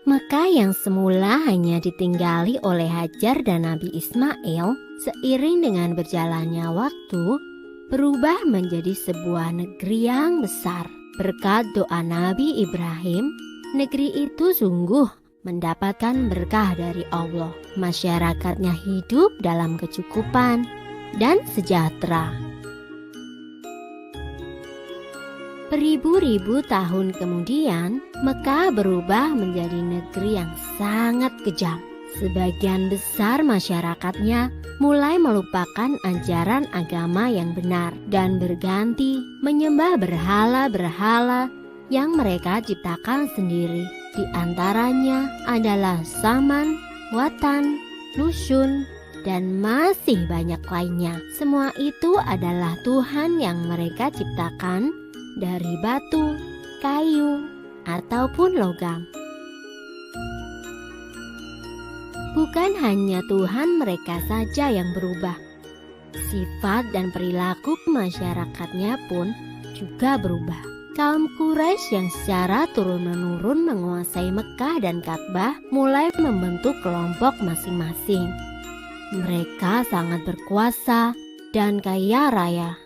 Mekah yang semula hanya ditinggali oleh Hajar dan Nabi Ismail, seiring dengan berjalannya waktu, berubah menjadi sebuah negeri yang besar. Berkat doa Nabi Ibrahim, negeri itu sungguh mendapatkan berkah dari Allah. Masyarakatnya hidup dalam kecukupan dan sejahtera. Beribu-ribu tahun kemudian, Mekah berubah menjadi negeri yang sangat kejam. Sebagian besar masyarakatnya mulai melupakan ajaran agama yang benar dan berganti menyembah berhala-berhala yang mereka ciptakan sendiri. Di antaranya adalah Saman, Watan, Nusyun, dan masih banyak lainnya. Semua itu adalah Tuhan yang mereka ciptakan dari batu, kayu, ataupun logam. Bukan hanya Tuhan mereka saja yang berubah, sifat dan perilaku masyarakatnya pun juga berubah. Kaum Quraisy yang secara turun-menurun menguasai Mekah dan Ka'bah mulai membentuk kelompok masing-masing. Mereka sangat berkuasa dan kaya raya.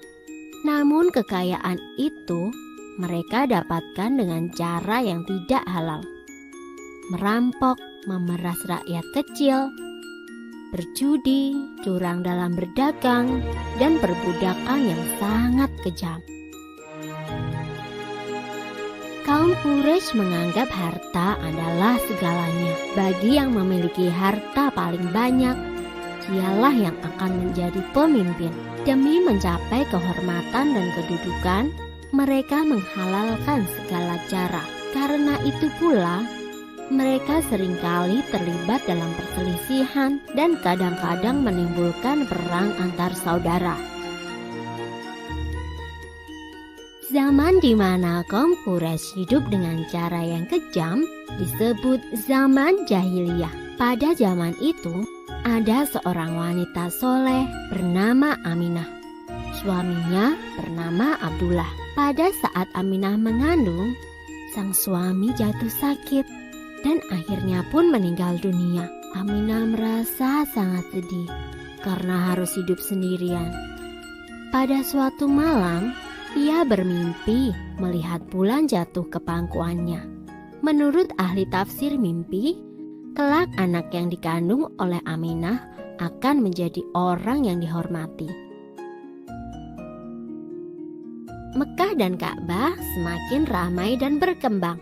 Namun kekayaan itu mereka dapatkan dengan cara yang tidak halal. Merampok, memeras rakyat kecil, berjudi, curang dalam berdagang, dan perbudakan yang sangat kejam. Kaum Quraisy menganggap harta adalah segalanya. Bagi yang memiliki harta paling banyak, dialah yang akan menjadi pemimpin. Demi mencapai kehormatan dan kedudukan, mereka menghalalkan segala cara. Karena itu pula, mereka seringkali terlibat dalam perselisihan dan kadang-kadang menimbulkan perang antar saudara. Zaman di mana kaum Quraisy hidup dengan cara yang kejam disebut zaman jahiliyah. Pada zaman itu, ada seorang wanita soleh bernama Aminah. Suaminya bernama Abdullah. Pada saat Aminah mengandung, sang suami jatuh sakit dan akhirnya pun meninggal dunia. Aminah merasa sangat sedih karena harus hidup sendirian. Pada suatu malam, ia bermimpi melihat bulan jatuh ke pangkuannya. Menurut ahli tafsir mimpi, kelak anak yang dikandung oleh Aminah akan menjadi orang yang dihormati. Mekah dan Ka'bah semakin ramai dan berkembang.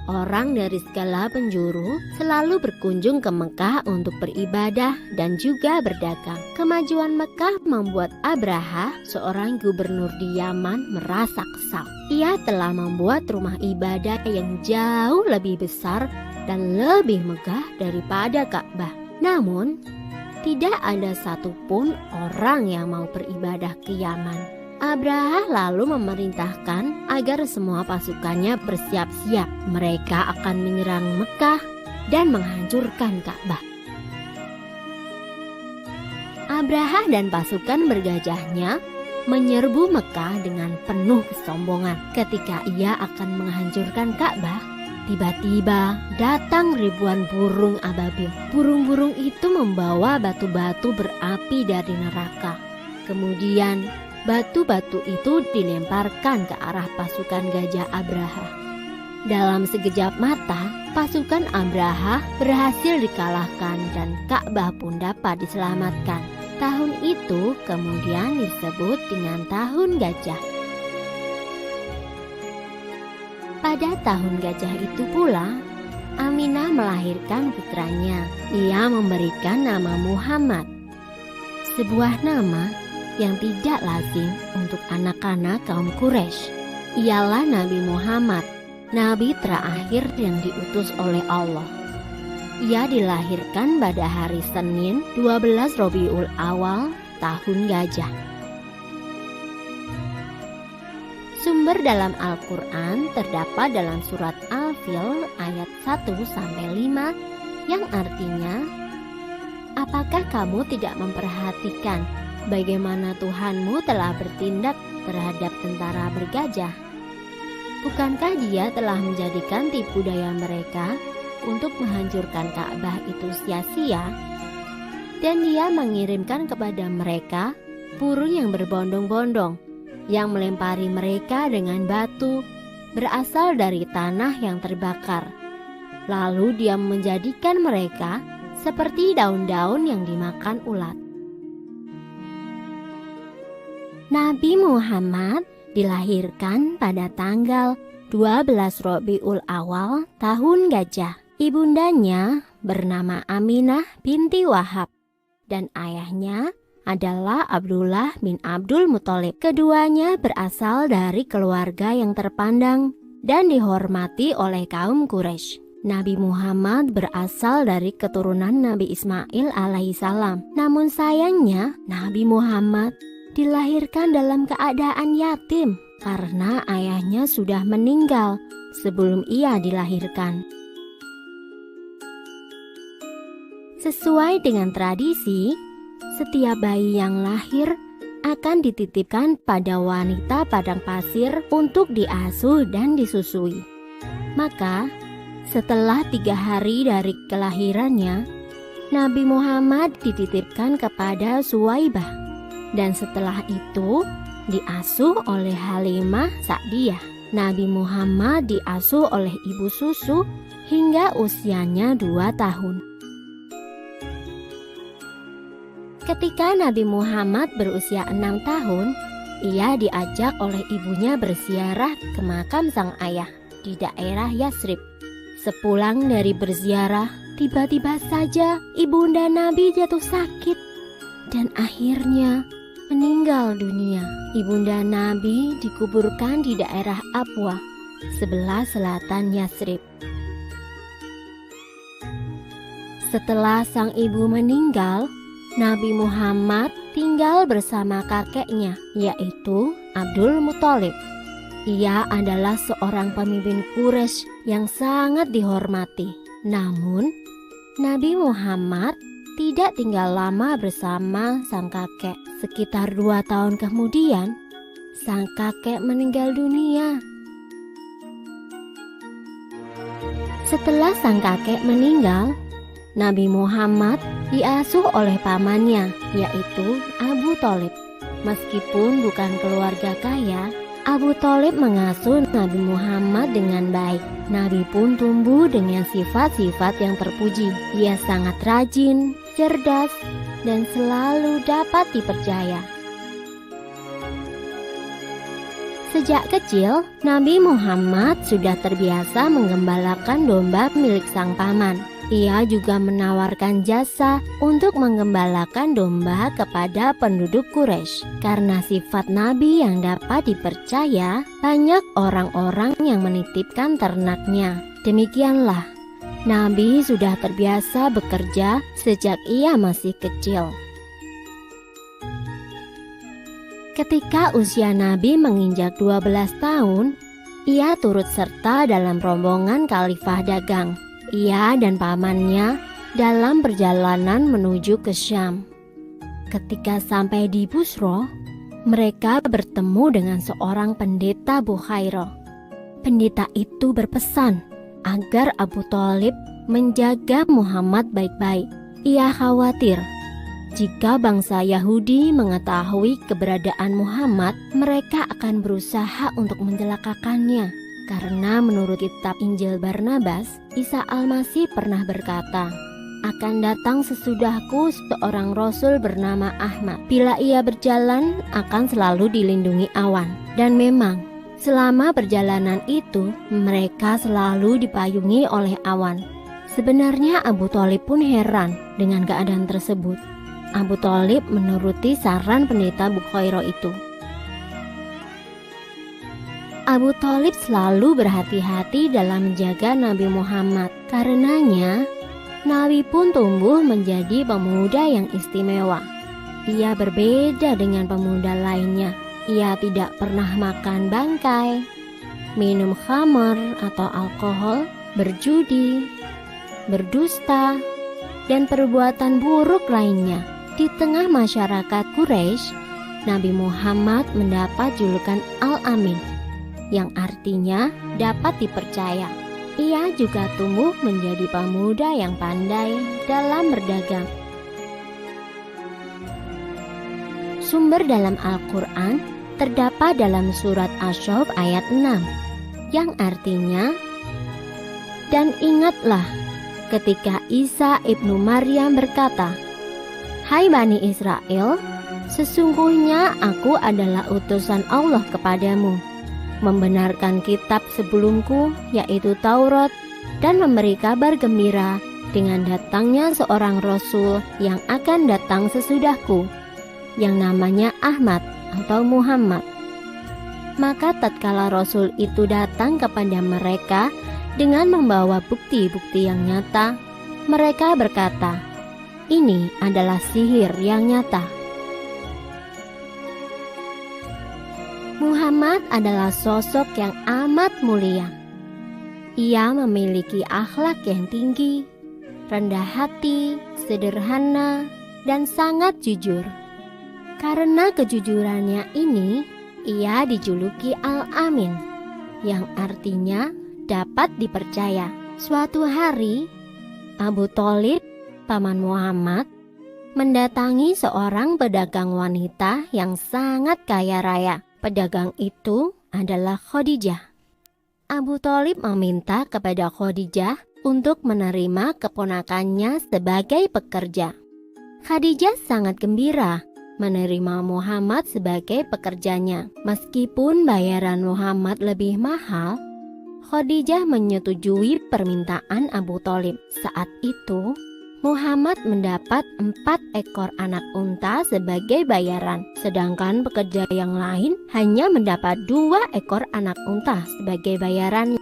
Orang dari segala penjuru selalu berkunjung ke Mekah untuk beribadah dan juga berdagang. Kemajuan Mekah membuat Abraha, seorang gubernur di Yaman, merasa kesal. Ia telah membuat rumah ibadah yang jauh lebih besar dan lebih megah daripada Ka'bah. Namun, tidak ada satupun orang yang mau beribadah ke Yaman. Abraha lalu memerintahkan agar semua pasukannya bersiap-siap. Mereka akan menyerang Mekah dan menghancurkan Ka'bah. Abraha dan pasukan bergajahnya menyerbu Mekah dengan penuh kesombongan. Ketika ia akan menghancurkan Ka'bah, tiba-tiba datang ribuan burung ababil. Burung-burung itu membawa batu-batu berapi dari neraka. Kemudian batu-batu itu dilemparkan ke arah pasukan gajah Abraha. Dalam sekejap mata, pasukan Abraha berhasil dikalahkan dan Ka'bah pun dapat diselamatkan. Tahun itu kemudian disebut dengan Tahun Gajah. Pada Tahun Gajah itu pula, Aminah melahirkan putranya. Ia memberikan nama Muhammad, sebuah nama yang tidak lazim untuk anak-anak kaum Quraisy. Ialah Nabi Muhammad, nabi terakhir yang diutus oleh Allah. Ia dilahirkan pada hari Senin 12 Rabiul Awal Tahun Gajah. Sumber dalam Al-Quran terdapat dalam surat Al-Fil ayat 1-5 yang artinya, apakah kamu tidak memperhatikan bagaimana Tuhanmu telah bertindak terhadap tentara bergajah? Bukankah Dia telah menjadikan tipu daya mereka untuk menghancurkan Ka'bah itu sia-sia, dan dia mengirimkan kepada mereka burung yang berbondong-bondong yang melempari mereka dengan batu berasal dari tanah yang terbakar. Lalu dia menjadikan mereka seperti daun-daun yang dimakan ulat. Nabi Muhammad dilahirkan pada tanggal 12 Rabiul Awal tahun Gajah. Ibundanya bernama Aminah binti Wahab dan ayahnya adalah Abdullah bin Abdul Muthalib. Keduanya berasal dari keluarga yang terpandang dan dihormati oleh kaum Quraisy. Nabi Muhammad berasal dari keturunan Nabi Ismail alaihissalam. Namun sayangnya Nabi Muhammad dilahirkan dalam keadaan yatim karena ayahnya sudah meninggal sebelum ia dilahirkan. Sesuai dengan tradisi, setiap bayi yang lahir akan dititipkan pada wanita padang pasir untuk diasuh dan disusui. Maka, setelah 3 hari dari kelahirannya, Nabi Muhammad dititipkan kepada Suwaibah. Dan setelah itu diasuh oleh Halimah Sa'diyah. Nabi Muhammad diasuh oleh ibu susu hingga usianya 2 tahun. Ketika Nabi Muhammad berusia 6 tahun, ia diajak oleh ibunya berziarah ke makam sang ayah di daerah Yatsrib. Sepulang dari berziarah, tiba-tiba saja ibunda Nabi jatuh sakit dan akhirnya meninggal dunia. Ibunda Nabi dikuburkan di daerah Abwah, sebelah selatan Yatsrib. Setelah sang ibu meninggal, Nabi Muhammad tinggal bersama kakeknya, yaitu Abdul Muthalib. Ia adalah seorang pemimpin Quraisy yang sangat dihormati. Namun, Nabi Muhammad tidak tinggal lama bersama sang kakek. Sekitar 2 tahun kemudian, sang kakek meninggal dunia. Setelah sang kakek meninggal, Nabi Muhammad diasuh oleh pamannya, yaitu Abu Thalib. Meskipun bukan keluarga kaya, Abu Thalib mengasuh Nabi Muhammad dengan baik. Nabi pun tumbuh dengan sifat-sifat yang terpuji. Ia sangat rajin, cerdas, dan selalu dapat dipercaya. Sejak kecil, Nabi Muhammad sudah terbiasa menggembalakan domba milik sang paman. Ia juga menawarkan jasa untuk menggembalakan domba kepada penduduk Quraisy. Karena sifat Nabi yang dapat dipercaya, banyak orang-orang yang menitipkan ternaknya. Demikianlah, Nabi sudah terbiasa bekerja sejak ia masih kecil. Ketika usia Nabi menginjak 12 tahun, ia turut serta dalam rombongan khalifah dagang. Ia dan pamannya dalam perjalanan menuju ke Syam. Ketika sampai di Busro, mereka bertemu dengan seorang pendeta Bukhairah. Pendeta itu berpesan agar Abu Thalib menjaga Muhammad baik-baik. Ia khawatir jika bangsa Yahudi mengetahui keberadaan Muhammad, mereka akan berusaha untuk mencelakakannya. Karena menurut kitab Injil Barnabas, Isa Al-Masih pernah berkata, "Akan datang sesudahku seorang rasul bernama Ahmad. Bila ia berjalan, akan selalu dilindungi awan." Dan memang, selama perjalanan itu, mereka selalu dipayungi oleh awan. Sebenarnya Abu Thalib pun heran dengan keadaan tersebut. Abu Thalib menuruti saran pendeta Bukhairah itu. Abu Thalib selalu berhati-hati dalam menjaga Nabi Muhammad. Karenanya, Nabi pun tumbuh menjadi pemuda yang istimewa. Ia berbeda dengan pemuda lainnya. Ia tidak pernah makan bangkai, minum khamar atau alkohol, berjudi, berdusta, dan perbuatan buruk lainnya. Di tengah masyarakat Quraisy, Nabi Muhammad mendapat julukan Al-Amin, yang artinya dapat dipercaya. Ia juga tumbuh menjadi pemuda yang pandai dalam berdagang. Sumber dalam Al-Quran terdapat dalam surat Asy-Syaff ayat 6, yang artinya, "Dan ingatlah ketika Isa ibnu Maryam berkata, 'Hai Bani Israel, sesungguhnya aku adalah utusan Allah kepadamu, membenarkan kitab sebelumku yaitu Taurat, dan memberi kabar gembira dengan datangnya seorang Rasul yang akan datang sesudahku, yang namanya Ahmad atau Muhammad.' Maka tatkala Rasul itu datang kepada mereka dengan membawa bukti-bukti yang nyata, mereka berkata, 'Ini adalah sihir yang nyata.'" Muhammad adalah sosok yang amat mulia. Ia memiliki akhlak yang tinggi, rendah hati, sederhana, dan sangat jujur. Karena kejujurannya ini, ia dijuluki Al-Amin, yang artinya dapat dipercaya. Suatu hari, Abu Thalib, paman Muhammad, mendatangi seorang pedagang wanita yang sangat kaya raya. Pedagang itu adalah Khadijah. Abu Thalib meminta kepada Khadijah untuk menerima keponakannya sebagai pekerja. Khadijah sangat gembira menerima Muhammad sebagai pekerjanya. Meskipun bayaran Muhammad lebih mahal, Khadijah menyetujui permintaan Abu Thalib. Saat itu, Muhammad mendapat 4 ekor anak unta sebagai bayaran, sedangkan pekerja yang lain hanya mendapat 2 ekor anak unta sebagai bayaran.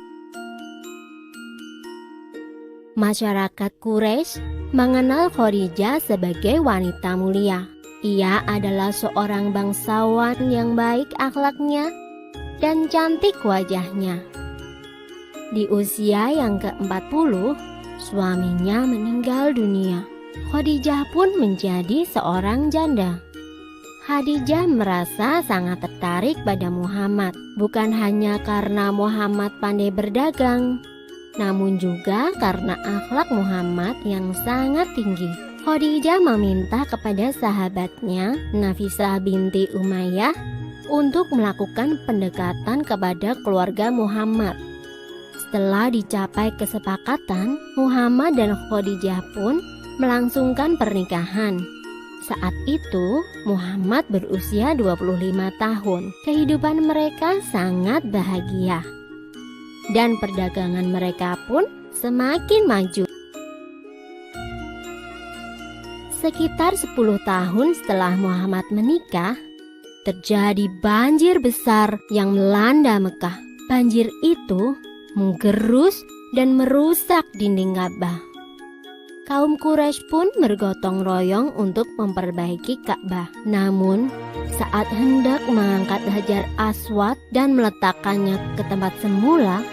Masyarakat Quraisy mengenal Khadijah sebagai wanita mulia. Ia adalah seorang bangsawan yang baik akhlaknya dan cantik wajahnya. Di usia yang ke-40, suaminya meninggal dunia. Khadijah pun menjadi seorang janda. Khadijah merasa sangat tertarik pada Muhammad, bukan hanya karena Muhammad pandai berdagang, namun juga karena akhlak Muhammad yang sangat tinggi. Khadijah meminta kepada sahabatnya Nafisah binti Umayyah untuk melakukan pendekatan kepada keluarga Muhammad. Setelah dicapai kesepakatan, Muhammad dan Khadijah pun melangsungkan pernikahan. Saat itu, Muhammad berusia 25 tahun. Kehidupan mereka sangat bahagia. Dan perdagangan mereka pun semakin maju. Sekitar 10 tahun setelah Muhammad menikah, terjadi banjir besar yang melanda Mekah. Banjir itu menggerus dan merusak dinding Ka'bah. Kaum Quraisy pun bergotong royong untuk memperbaiki Ka'bah. Namun, saat hendak mengangkat Hajar Aswad dan meletakkannya ke tempat semula,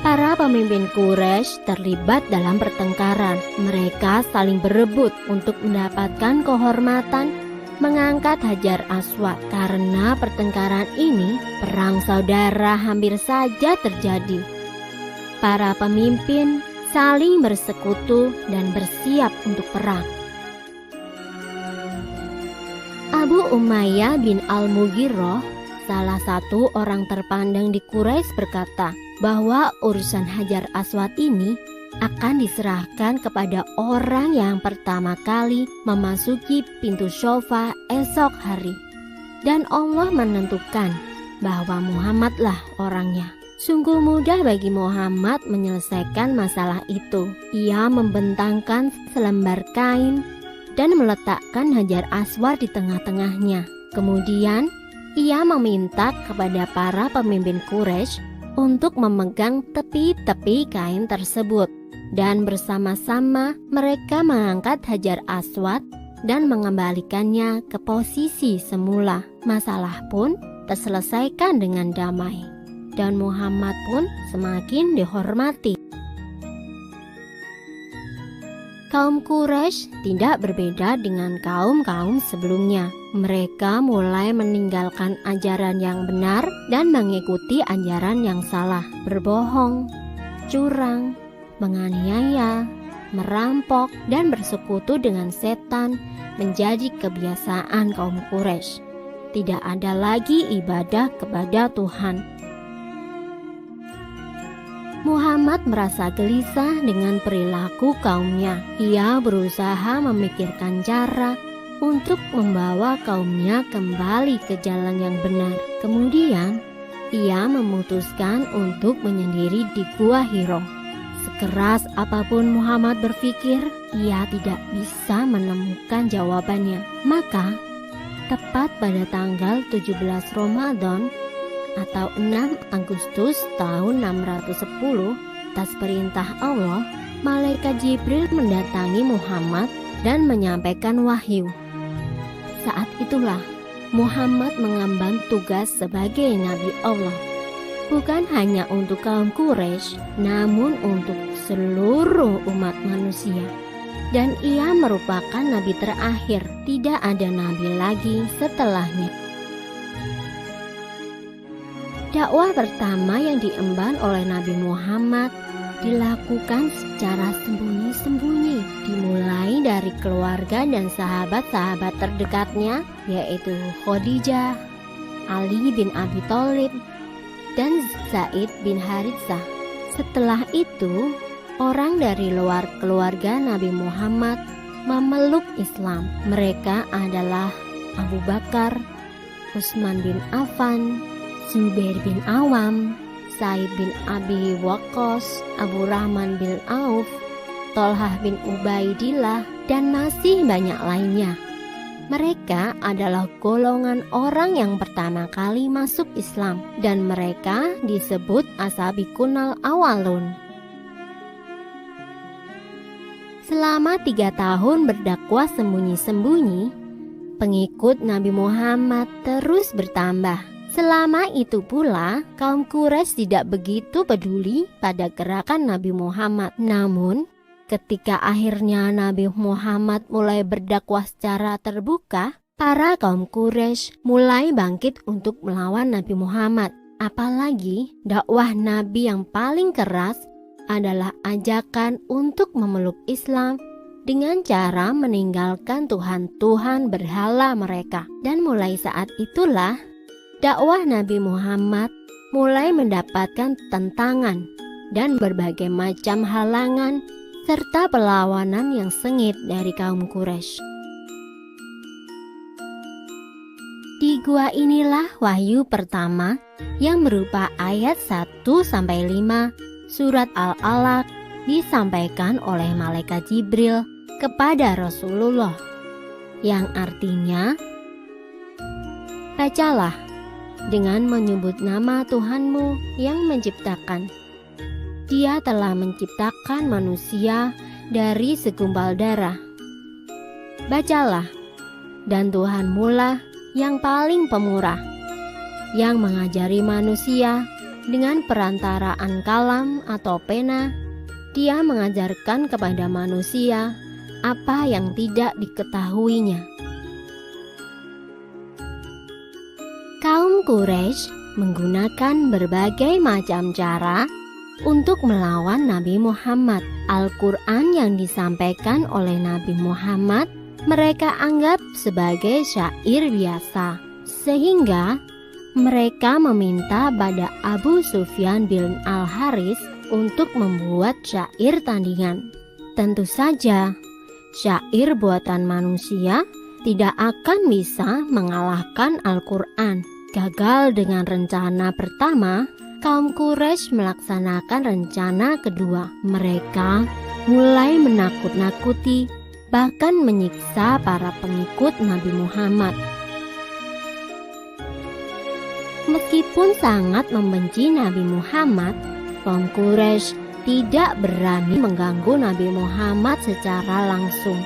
para pemimpin Quraisy terlibat dalam pertengkaran. Mereka saling berebut untuk mendapatkan kehormatan mengangkat Hajar Aswad. Karena pertengkaran ini, perang saudara hampir saja terjadi. Para pemimpin saling bersekutu dan bersiap untuk perang. Abu Umayyah bin Al-Mughirah, salah satu orang terpandang di Quraisy, berkata bahwa urusan Hajar Aswad ini akan diserahkan kepada orang yang pertama kali memasuki pintu Syafa esok hari. Dan Allah menentukan bahwa Muhammadlah orangnya. Sungguh mudah bagi Muhammad menyelesaikan masalah itu. Ia membentangkan selembar kain dan meletakkan Hajar Aswad di tengah-tengahnya. Kemudian, ia meminta kepada para pemimpin Quraisy untuk memegang tepi-tepi kain tersebut. Dan bersama-sama mereka mengangkat Hajar Aswad dan mengembalikannya ke posisi semula. Masalah pun terselesaikan dengan damai. Dan Muhammad pun semakin dihormati. Kaum Quraisy tidak berbeda dengan kaum-kaum sebelumnya. Mereka mulai meninggalkan ajaran yang benar dan mengikuti ajaran yang salah, berbohong, curang, menganiaya, merampok, dan bersekutu dengan setan menjadi kebiasaan kaum Quraisy. Tidak ada lagi ibadah kepada Tuhan. Muhammad merasa gelisah dengan perilaku kaumnya. Ia berusaha memikirkan cara untuk membawa kaumnya kembali ke jalan yang benar. Kemudian, ia memutuskan untuk menyendiri di Gua Hiro. Sekeras apapun Muhammad berpikir, ia tidak bisa menemukan jawabannya. Maka, tepat pada tanggal 17 Ramadan atau 6 Agustus tahun 610, atas perintah Allah, malaikat Jibril mendatangi Muhammad dan menyampaikan wahyu. Saat itulah Muhammad mengemban tugas sebagai Nabi Allah, bukan hanya untuk kaum Quraisy, namun untuk seluruh umat manusia. Dan ia merupakan nabi terakhir, tidak ada nabi lagi setelahnya. Dakwah pertama yang diemban oleh Nabi Muhammad dilakukan secara sembunyi-sembunyi, dimulai dari keluarga dan sahabat-sahabat terdekatnya, yaitu Khadijah, Ali bin Abi Thalib, dan Zaid bin Haritsah. Setelah itu, orang dari luar keluarga Nabi Muhammad memeluk Islam. Mereka adalah Abu Bakar, Utsman bin Affan, Zubair bin Awam, Sa'id bin Abi Waqqas, Abu Rahman bin Auf, Thalhah bin Ubaidillah, dan masih banyak lainnya. Mereka adalah golongan orang yang pertama kali masuk Islam, dan mereka disebut Ashabikunal Awalun. Selama 3 tahun berdakwah sembunyi-sembunyi, pengikut Nabi Muhammad terus bertambah. Selama itu pula, kaum Quraisy tidak begitu peduli pada gerakan Nabi Muhammad. Namun, ketika akhirnya Nabi Muhammad mulai berdakwah secara terbuka, para kaum Quraisy mulai bangkit untuk melawan Nabi Muhammad. Apalagi dakwah Nabi yang paling keras adalah ajakan untuk memeluk Islam dengan cara meninggalkan Tuhan-Tuhan berhala mereka. Dan mulai saat itulah dakwah Nabi Muhammad mulai mendapatkan tantangan dan berbagai macam halangan serta perlawanan yang sengit dari kaum Quraisy. Di gua inilah wahyu pertama yang berupa ayat 1-5 surat Al-Alaq disampaikan oleh malaikat Jibril kepada Rasulullah, yang artinya, bacalah dengan menyebut nama Tuhanmu yang menciptakan. Dia telah menciptakan manusia dari segumpal darah. Bacalah, dan Tuhanmu lah yang paling pemurah, yang mengajari manusia dengan perantaraan kalam atau pena. Dia mengajarkan kepada manusia apa yang tidak diketahuinya. Kaum Quraisy menggunakan berbagai macam cara untuk melawan Nabi Muhammad. Al-Quran yang disampaikan oleh Nabi Muhammad mereka anggap sebagai syair biasa, sehingga mereka meminta pada Abu Sufyan bin Al-Haris untuk membuat syair tandingan. Tentu saja, syair buatan manusia tidak akan bisa mengalahkan Al-Quran. Gagal dengan rencana pertama, kaum Quraisy melaksanakan rencana kedua. Mereka mulai menakut-nakuti, bahkan menyiksa para pengikut Nabi Muhammad. Meskipun sangat membenci Nabi Muhammad, kaum Quraisy tidak berani mengganggu Nabi Muhammad secara langsung.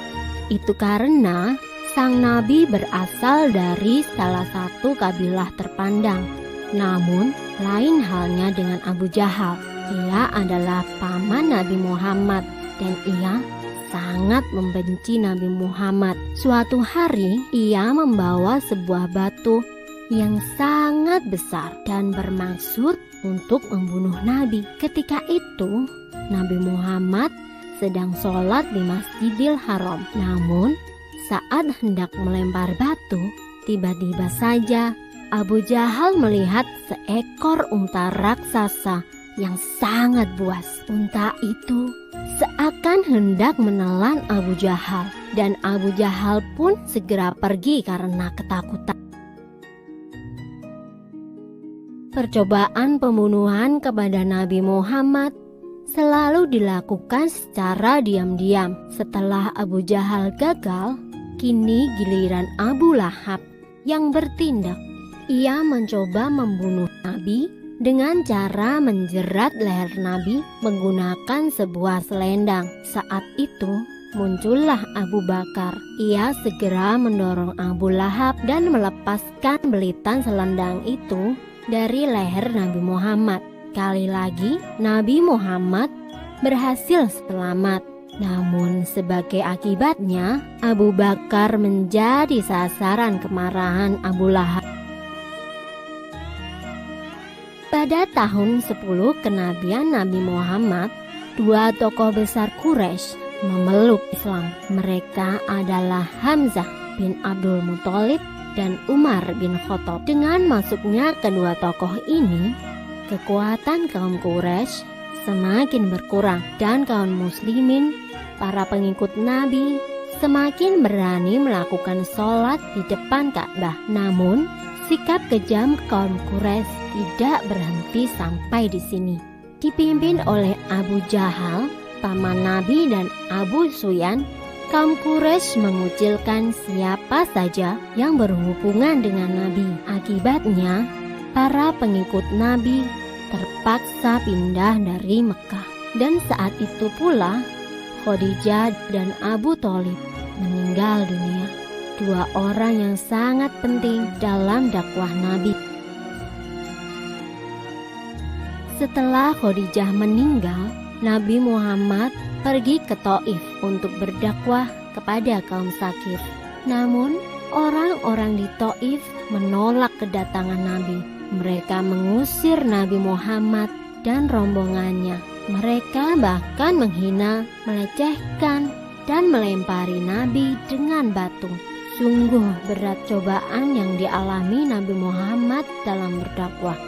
Itu karena sang Nabi berasal dari salah satu kabilah terpandang. Namun, lain halnya dengan Abu Jahal. Ia adalah paman Nabi Muhammad dan ia sangat membenci Nabi Muhammad. Suatu hari, ia membawa sebuah batu yang sangat besar dan bermaksud untuk membunuh Nabi. Ketika itu, Nabi Muhammad sedang sholat di Masjidil Haram. Namun, saat hendak melempar batu, tiba-tiba saja Abu Jahal melihat seekor unta raksasa yang sangat buas. Unta itu seakan hendak menelan Abu Jahal, dan Abu Jahal pun segera pergi karena ketakutan. Percobaan pembunuhan kepada Nabi Muhammad selalu dilakukan secara diam-diam. Setelah Abu Jahal gagal, kini giliran Abu Lahab yang bertindak. Ia mencoba membunuh Nabi dengan cara menjerat leher Nabi menggunakan sebuah selendang. Saat itu muncullah Abu Bakar. Ia segera mendorong Abu Lahab dan melepaskan belitan selendang itu dari leher Nabi Muhammad. Kali lagi Nabi Muhammad berhasil selamat. Namun sebagai akibatnya Abu Bakar menjadi sasaran kemarahan Abu Lahab. Pada tahun 10 kenabian Nabi Muhammad, dua tokoh besar Quraisy memeluk Islam. Mereka adalah Hamzah bin Abdul Muthalib dan Umar bin Khattab. Dengan masuknya kedua tokoh ini, kekuatan kaum Quraisy semakin berkurang dan kaum muslimin, para pengikut Nabi, semakin berani melakukan sholat di depan Ka'bah. Namun, sikap kejam kaum Quraisy tidak berhenti sampai di sini. Dipimpin oleh Abu Jahal, paman Nabi, dan Abu Sufyan, kaum Quraisy mengucilkan siapa saja yang berhubungan dengan Nabi. Akibatnya, para pengikut Nabi terpaksa pindah dari Mekah. Dan saat itu pula, Khadijah dan Abu Thalib meninggal dunia. Dua orang yang sangat penting dalam dakwah Nabi. Setelah Khadijah meninggal, Nabi Muhammad pergi ke Thaif untuk berdakwah kepada kaum Tsaqif. Namun, orang-orang di Thaif menolak kedatangan Nabi. Mereka mengusir Nabi Muhammad dan rombongannya. Mereka bahkan menghina, melecehkan, dan melempari Nabi dengan batu. Sungguh berat cobaan yang dialami Nabi Muhammad dalam berdakwah.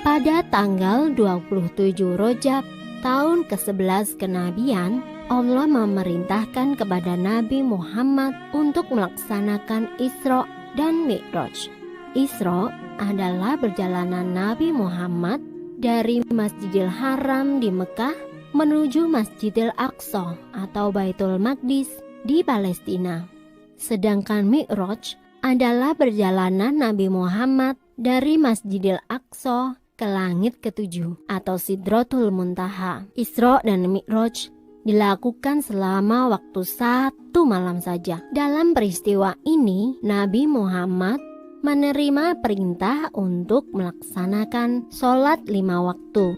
Pada tanggal 27 Rajab tahun ke-11 kenabian, Allah memerintahkan kepada Nabi Muhammad untuk melaksanakan Isra dan Mi'raj. Isra adalah perjalanan Nabi Muhammad dari Masjidil Haram di Mekah menuju Masjidil Aqsa atau Baitul Maqdis di Palestina. Sedangkan Mi'raj adalah perjalanan Nabi Muhammad dari Masjidil Aqsa ke langit ketujuh atau Sidratul Muntaha. Isra dan Mi'raj dilakukan selama waktu 1 malam saja. Dalam peristiwa ini, Nabi Muhammad menerima perintah untuk melaksanakan sholat 5 waktu.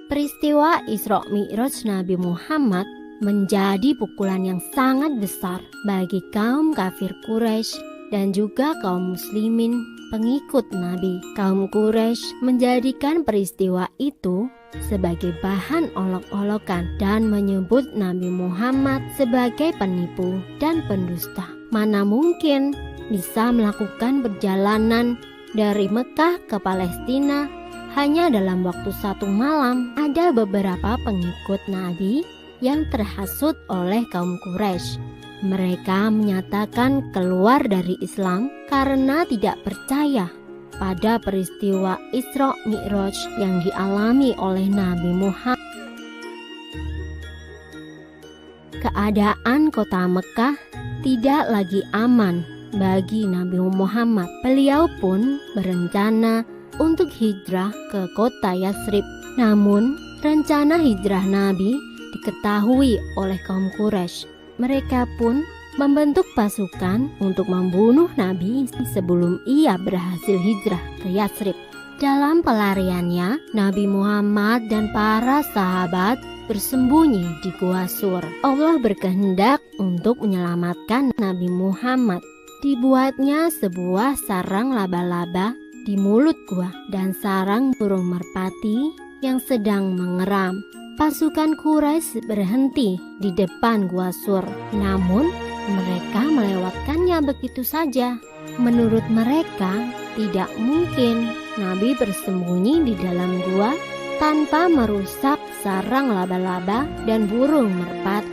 Peristiwa Isra Mi'raj Nabi Muhammad menjadi pukulan yang sangat besar bagi kaum kafir Quraisy dan juga kaum muslimin pengikut Nabi. Kaum Quraisy menjadikan peristiwa itu sebagai bahan olok-olokan dan menyebut Nabi Muhammad sebagai penipu dan pendusta. Mana mungkin bisa melakukan perjalanan dari Mekah ke Palestina hanya dalam waktu 1 malam. Ada beberapa pengikut Nabi yang terhasut oleh kaum Quraisy. Mereka menyatakan keluar dari Islam karena tidak percaya pada peristiwa Isra Mi'raj yang dialami oleh Nabi Muhammad. Keadaan kota Mekah tidak lagi aman bagi Nabi Muhammad. Beliau pun berencana untuk hijrah ke kota Yatsrib. Namun, rencana hijrah Nabi diketahui oleh kaum Quraisy. Mereka pun membentuk pasukan untuk membunuh Nabi sebelum ia berhasil hijrah ke Yatsrib. Dalam pelariannya, Nabi Muhammad dan para sahabat bersembunyi di Gua Sur. Allah berkehendak untuk menyelamatkan Nabi Muhammad. Dibuatnya sebuah sarang laba-laba di mulut gua dan sarang burung merpati yang sedang mengeram. Pasukan Quraisy berhenti di depan Gua Sur, namun mereka melewatkannya begitu saja. Menurut mereka, tidak mungkin Nabi bersembunyi di dalam gua tanpa merusak sarang laba-laba dan burung merpati.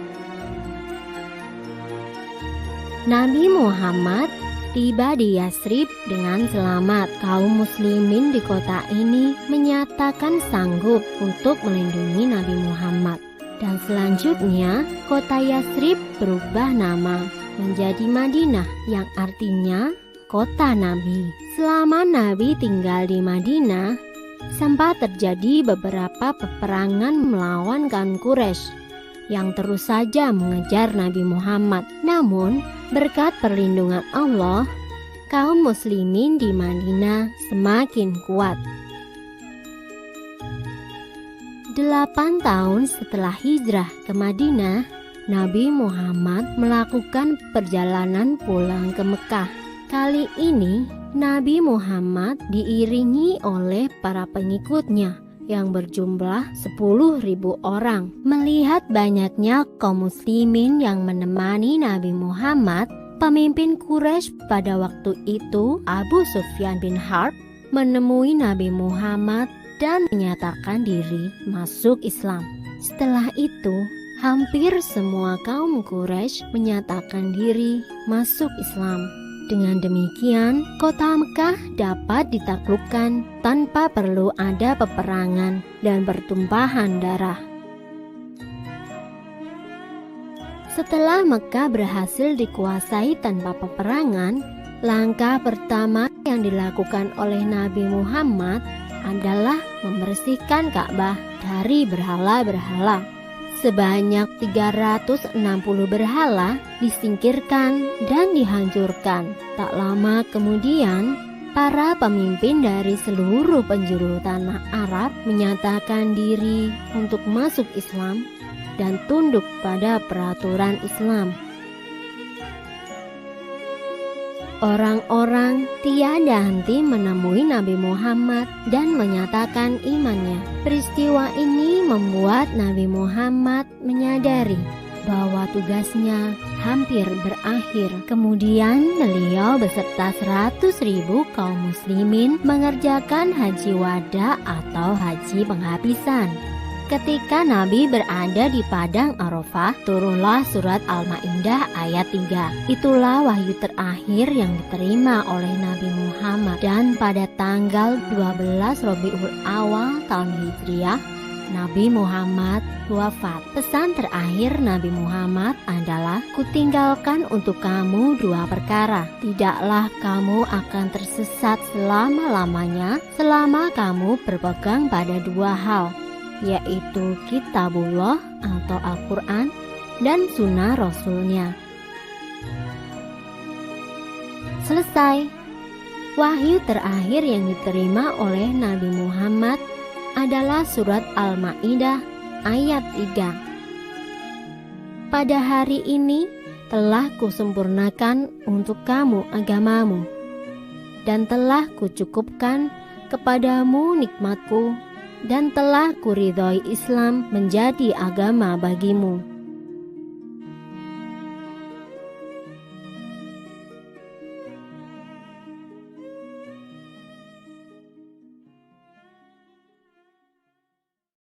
Nabi Muhammad tiba di Yatsrib dengan selamat. Kaum muslimin di kota ini menyatakan sanggup untuk melindungi Nabi Muhammad. Dan selanjutnya, kota Yatsrib berubah nama menjadi Madinah, yang artinya kota Nabi. Selama Nabi tinggal di Madinah, sempat terjadi beberapa peperangan melawan kaum Quraisy yang terus saja mengejar Nabi Muhammad. Namun, berkat perlindungan Allah, kaum muslimin di Madinah semakin kuat. 8 tahun setelah hijrah ke Madinah, Nabi Muhammad melakukan perjalanan pulang ke Mekah. Kali ini, Nabi Muhammad diiringi oleh para pengikutnya yang berjumlah 10.000 orang. Melihat banyaknya kaum muslimin yang menemani Nabi Muhammad, pemimpin Quraisy pada waktu itu, Abu Sufyan bin Harb, menemui Nabi Muhammad dan menyatakan diri masuk Islam. Setelah itu, hampir semua kaum Quraisy menyatakan diri masuk Islam. Dengan demikian, kota Mekah dapat ditaklukkan tanpa perlu ada peperangan dan pertumpahan darah. Setelah Mekah berhasil dikuasai tanpa peperangan, langkah pertama yang dilakukan oleh Nabi Muhammad adalah membersihkan Ka'bah dari berhala-berhala. Sebanyak 360 berhala disingkirkan dan dihancurkan. Tak lama kemudian, para pemimpin dari seluruh penjuru tanah Arab menyatakan diri untuk masuk Islam dan tunduk pada peraturan Islam. Orang-orang tiada henti menemui Nabi Muhammad dan menyatakan imannya. Peristiwa ini membuat Nabi Muhammad menyadari bahwa tugasnya hampir berakhir. Kemudian beliau beserta 100.000 kaum muslimin mengerjakan haji wada atau haji penghabisan. Ketika Nabi berada di padang Arafah, turunlah surat Al-Maidah ayat 3. Itulah wahyu terakhir yang diterima oleh Nabi Muhammad. Dan pada tanggal 12 Rabiul Awal tahun Hijriah, Nabi Muhammad wafat. Pesan terakhir Nabi Muhammad adalah, kutinggalkan untuk kamu 2 perkara. Tidaklah kamu akan tersesat selama-lamanya selama kamu berpegang pada 2 hal, yaitu Kitabullah atau Al-Quran dan Sunnah Rasulnya. Selesai. Wahyu terakhir yang diterima oleh Nabi Muhammad adalah surat Al-Maidah ayat 3. Pada hari ini telah kusempurnakan untuk kamu agamamu, dan telah kucukupkan kepadamu nikmatku, dan telah kuridhoi Islam menjadi agama bagimu.